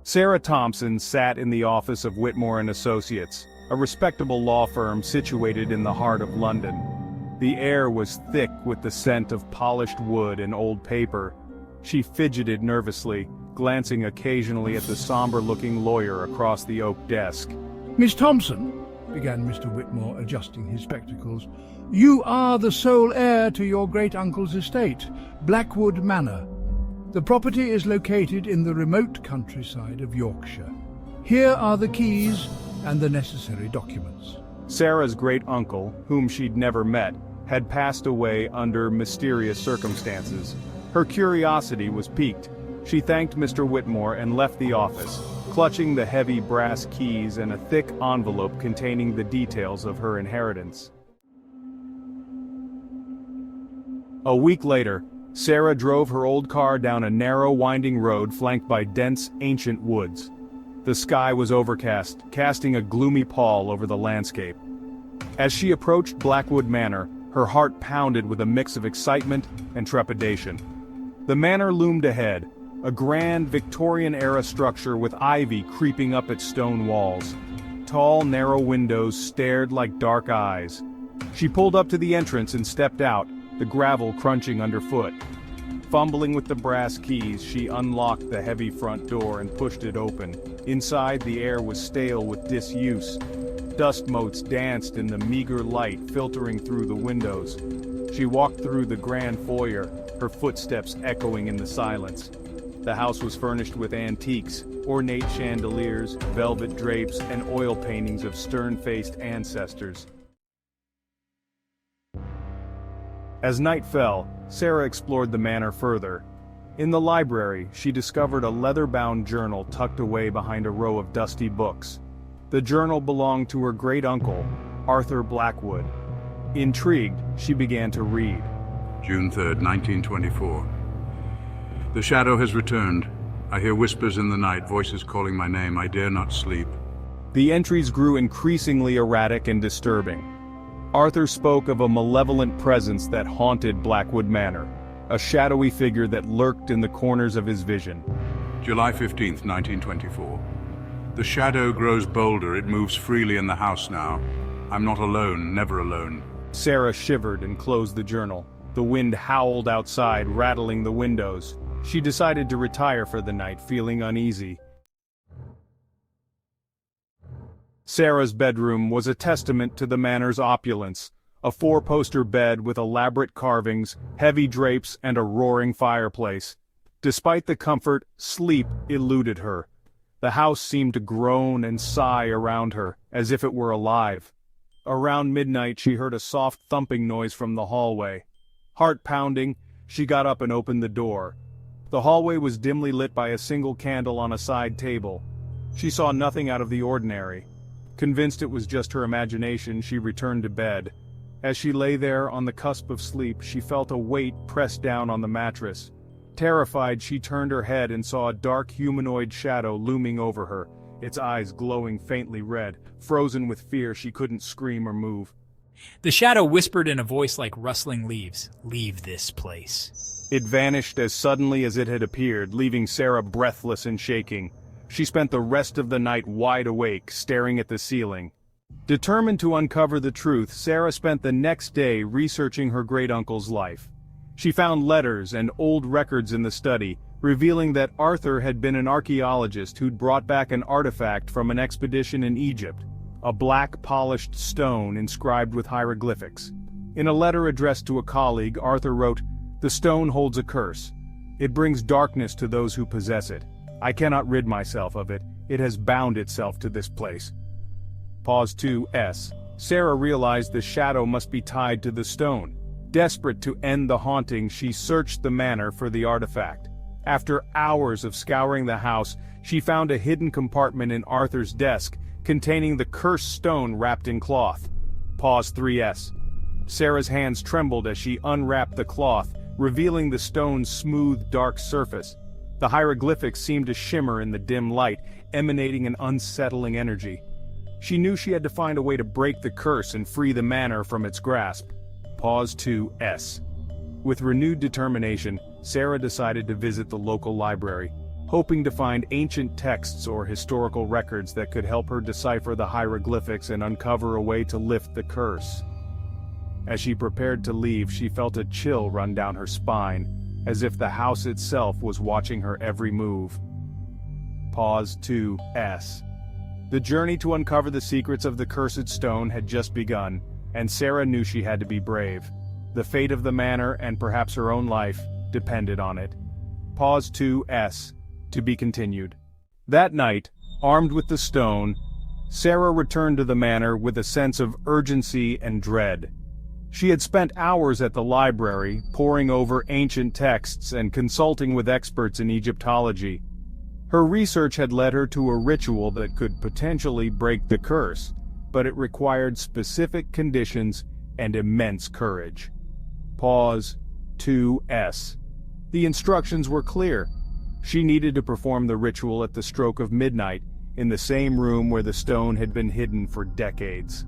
Sarah Thompson sat in the office of Whitmore and Associates, a respectable law firm situated in the heart of London. The air was thick with the scent of polished wood and old paper. She fidgeted nervously, glancing occasionally at the somber-looking lawyer across the oak desk. "Miss Thompson," began Mr. Whitmore, adjusting his spectacles, "you are the sole heir to your great-uncle's estate, Blackwood Manor. The property is located in the remote countryside of Yorkshire. Here are the keys and the necessary documents." Sarah's great-uncle, whom she'd never met, had passed away under mysterious circumstances. Her curiosity was piqued. She thanked Mr. Whitmore and left the office, clutching the heavy brass keys and a thick envelope containing the details of her inheritance. A week later, Sarah drove her old car down a narrow, winding road flanked by dense, ancient woods. The sky was overcast, casting a gloomy pall over the landscape. As she approached Blackwood Manor, her heart pounded with a mix of excitement and trepidation. The manor loomed ahead, a grand Victorian-era structure with ivy creeping up its stone walls. Tall, narrow windows stared like dark eyes. She pulled up to the entrance and stepped out, the gravel crunching underfoot. Fumbling with the brass keys, she unlocked the heavy front door and pushed it open. Inside, the air was stale with disuse. Dust motes danced in the meager light filtering through the windows. She walked through the grand foyer, her footsteps echoing in the silence. The house was furnished with antiques, ornate chandeliers, velvet drapes, and oil paintings of stern-faced ancestors. As night fell, Sarah explored the manor further. In the library, she discovered a leather-bound journal tucked away behind a row of dusty books. The journal belonged to her great-uncle, Arthur Blackwood. Intrigued, she began to read. June 3rd, 1924. The shadow has returned. I hear whispers in the night, voices calling my name. I dare not sleep. The entries grew increasingly erratic and disturbing. Arthur spoke of a malevolent presence that haunted Blackwood Manor, a shadowy figure that lurked in the corners of his vision. July 15th, 1924. The shadow grows bolder. It moves freely in the house now. I'm not alone, never alone. Sarah shivered and closed the journal. The wind howled outside, rattling the windows. She decided to retire for the night, feeling uneasy. Sarah's bedroom was a testament to the manor's opulence. A four-poster bed with elaborate carvings, heavy drapes, and a roaring fireplace. Despite the comfort, sleep eluded her. The house seemed to groan and sigh around her, as if it were alive. Around midnight she heard a soft thumping noise from the hallway. Heart pounding, she got up and opened the door. The hallway was dimly lit by a single candle on a side table. She saw nothing out of the ordinary. Convinced it was just her imagination, she returned to bed. As she lay there on the cusp of sleep, she felt a weight press down on the mattress. Terrified, she turned her head and saw a dark humanoid shadow looming over her, its eyes glowing faintly red. Frozen with fear, she couldn't scream or move. The shadow whispered in a voice like rustling leaves, "Leave this place." It vanished as suddenly as it had appeared, leaving Sarah breathless and shaking. She spent the rest of the night wide awake, staring at the ceiling. Determined to uncover the truth, Sarah spent the next day researching her great-uncle's life. She found letters and old records in the study, revealing that Arthur had been an archaeologist who'd brought back an artifact from an expedition in Egypt, a black polished stone inscribed with hieroglyphics. In a letter addressed to a colleague, Arthur wrote, "The stone holds a curse. It brings darkness to those who possess it. I cannot rid myself of it. It has bound itself to this place." Pause 2s. Sarah realized the shadow must be tied to the stone. Desperate to end the haunting, she searched the manor for the artifact. After hours of scouring the house, she found a hidden compartment in Arthur's desk, containing the cursed stone wrapped in cloth. Pause 3s. Sarah's hands trembled as she unwrapped the cloth, revealing the stone's smooth, dark surface. The hieroglyphics seemed to shimmer in the dim light, emanating an unsettling energy. She knew she had to find a way to break the curse and free the manor from its grasp. Pause 2s. With renewed determination, Sarah decided to visit the local library. hoping to find ancient texts or historical records that could help her decipher the hieroglyphics and uncover a way to lift the curse. As she prepared to leave, she felt a chill run down her spine, as if the house itself was watching her every move. Pause 2S. The journey to uncover the secrets of the cursed stone had just begun, and Sarah knew she had to be brave. The fate of the manor, and perhaps her own life, depended on it. Pause 2S. To be continued. That night, armed with the stone, Sarah returned to the manor with a sense of urgency and dread. She had spent hours at the library, poring over ancient texts and consulting with experts in Egyptology. Her research had led her to a ritual that could potentially break the curse, but it required specific conditions and immense courage. Pause 2S. The instructions were clear. She needed to perform the ritual at the stroke of midnight, in the same room where the stone had been hidden for decades.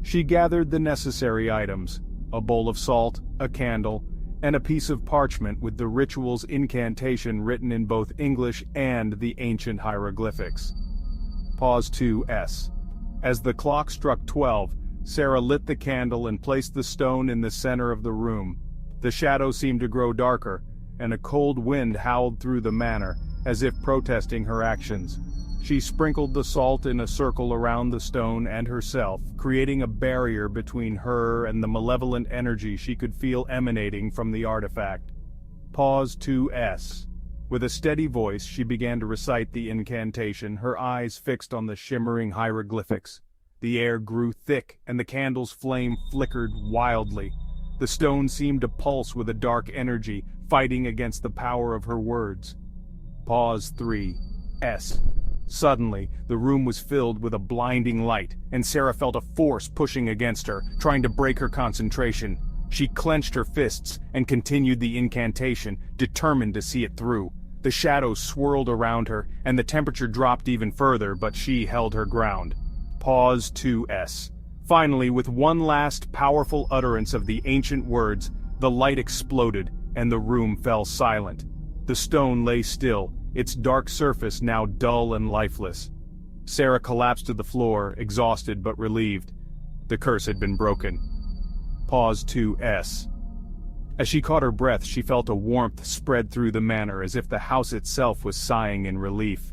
She gathered the necessary items: a bowl of salt, a candle, and a piece of parchment with the ritual's incantation written in both English and the ancient hieroglyphics. Pause 2S. As the clock struck 12, Sarah lit the candle and placed the stone in the center of the room. The shadows seemed to grow darker, and a cold wind howled through the manor, as if protesting her actions. She sprinkled the salt in a circle around the stone and herself, creating a barrier between her and the malevolent energy she could feel emanating from the artifact. Pause 2S. With a steady voice, she began to recite the incantation, her eyes fixed on the shimmering hieroglyphics. The air grew thick, and the candle's flame flickered wildly. The stone seemed to pulse with a dark energy, fighting against the power of her words. Pause 3S. Suddenly, the room was filled with a blinding light, and Sarah felt a force pushing against her, trying to break her concentration. She clenched her fists and continued the incantation, determined to see it through. The shadows swirled around her, and the temperature dropped even further, but she held her ground. Pause 2S. Finally, with one last powerful utterance of the ancient words, the light exploded, and the room fell silent. The stone lay still, its dark surface now dull and lifeless. Sarah collapsed to the floor, exhausted but relieved. The curse had been broken. Pause 2S. As she caught her breath, she felt a warmth spread through the manor, as if the house itself was sighing in relief.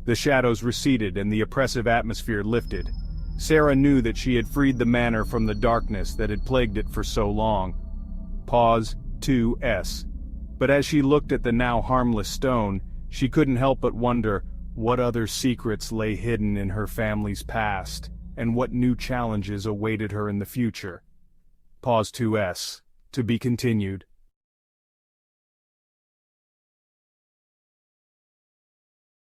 The shadows receded and the oppressive atmosphere lifted. Sarah knew that she had freed the manor from the darkness that had plagued it for so long. Pause 2S. But as she looked at the now harmless stone, she couldn't help but wonder what other secrets lay hidden in her family's past, and what new challenges awaited her in the future. Pause 2S. To be continued.